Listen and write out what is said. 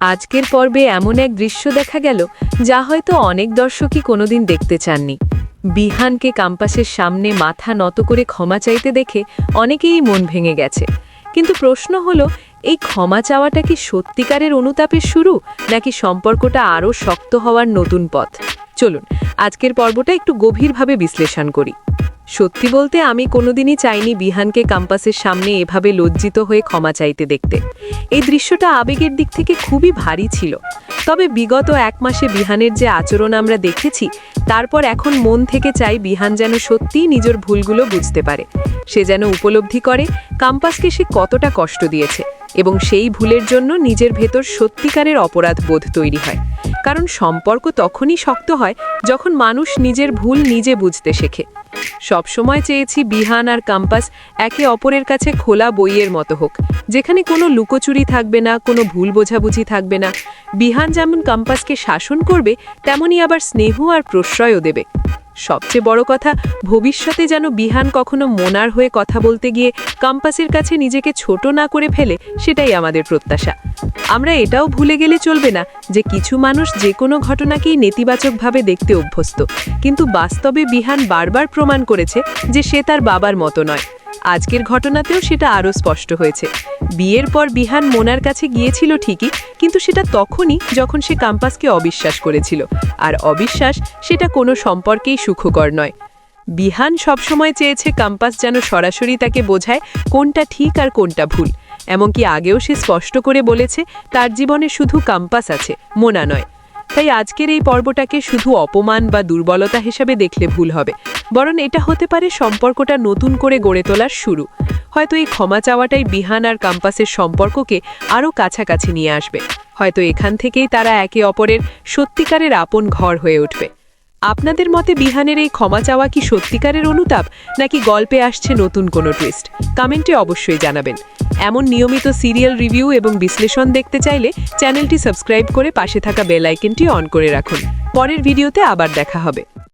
আজকের পর্বে এমন এক দৃশ্য দেখা গেল যা হয়তো অনেক দর্শকই কোনোদিন দেখতে চাননি। বিহানকে ক্যাম্পাসের সামনে মাথা নত করে ক্ষমা চাইতে দেখে অনেকেই মন ভেঙে গেছে। কিন্তু প্রশ্ন হলো, এই ক্ষমা চাওয়াটা কি সত্যিকারের অনুতাপের শুরু, নাকি সম্পর্কটা আরও শক্ত হওয়ার নতুন পথ? চলুন আজকের পর্বটা একটু গভীরভাবে বিশ্লেষণ করি। সত্যি বলতে আমি কোনোদিনই চাইনি বিহানকে ক্যাম্পাসের সামনে এভাবে লজ্জিত হয়ে ক্ষমা চাইতে দেখতে। এই দৃশ্যটা আবেগের দিক থেকে খুবই ভারী ছিল। তবে বিগত এক মাসে বিহানের যে আচরণ আমরা দেখেছি, তারপর এখন মন থেকে চাই বিহান যেন সত্যিই নিজের ভুলগুলো বুঝতে পারে। সে যেন উপলব্ধি করে ক্যাম্পাসকে সে কতটা কষ্ট দিয়েছে, এবং সেই ভুলের জন্য নিজের ভেতর সত্যিকারের অপরাধ বোধ তৈরি হয়। কারণ সম্পর্ক তখনই শক্ত হয় যখন মানুষ নিজের ভুল নিজে বুঝতে শেখে। সবসময় চেয়েছি বিহান আর ক্যাম্পাস একে অপরের কাছে খোলা বইয়ের মতো হোক, যেখানে কোনো লুকোচুরি থাকবে না, কোনো ভুল বোঝাবুঝি থাকবে না। বিহান যেমন ক্যাম্পাসকে শাসন করবে, তেমনই আবার স্নেহ আর প্রশ্রয়ও দেবে। সবচেয়ে বড় কথা, ভবিষ্যতে যেন বিহান কখনো মোনার হয়ে কথা বলতে গিয়ে ক্যাম্পাসের কাছে নিজেকে ছোট না করে ফেলে, সেটাই আমাদের প্রত্যাশা। আমরা এটাও ভুলে গেলে চলবে না যে কিছু মানুষ যে কোনো ঘটনাকেই নেতিবাচকভাবে দেখতে অভ্যস্ত, কিন্তু বাস্তবে বিহান বারবার প্রমাণ করেছে যে সে তার বাবার মতো নয়। আজকের ঘটনাতেও সেটা আরও স্পষ্ট হয়েছে। বিয়ের পর বিহান মোনার কাছে গিয়েছিল ঠিকই, কিন্তু সেটা তখনই যখন সে ক্যাম্পাসকে অবিশ্বাস করেছিল, আর অবিশ্বাস সেটা কোনো সম্পর্কেই সুখকর নয়। বিহান সবসময় চেয়েছে ক্যাম্পাস যেন সরাসরি তাকে বোঝায় কোনটা ঠিক আর কোনটা ভুল। এমনকি আগেও সে স্পষ্ট করে বলেছে তার জীবনে শুধু ক্যাম্পাস আছে, মোনা নয়। তাই আজকের এই পর্বটাকে শুধু অপমান বা দুর্বলতা হিসেবে দেখলে ভুল হবে, বরং এটা হতে পারে সম্পর্কটা নতুন করে গড়ে তোলার শুরু। হয়তো এই ক্ষমা চাওয়াটাই বিহান আর ক্যাম্পাসের সম্পর্ককে আরও কাছাকাছি নিয়ে আসবে। হয়তো এখান থেকেই তারা একে অপরের সত্যিকারের আপন ঘর হয়ে উঠবে। আপনাদের মতে বিহানের এই ক্ষমা চাওয়া কি সত্যিকারের অনুতাপ, নাকি গল্পে আসছে নতুন কোনো টুইস্ট? কমেন্টে অবশ্যই জানাবেন। এমন নিয়মিত সিরিয়াল রিভিউ এবং বিশ্লেষণ দেখতে চাইলে চ্যানেলটি সাবস্ক্রাইব করে পাশে থাকা বেল আইকনটি অন করে রাখুন। পরের ভিডিওতে আবার দেখা হবে।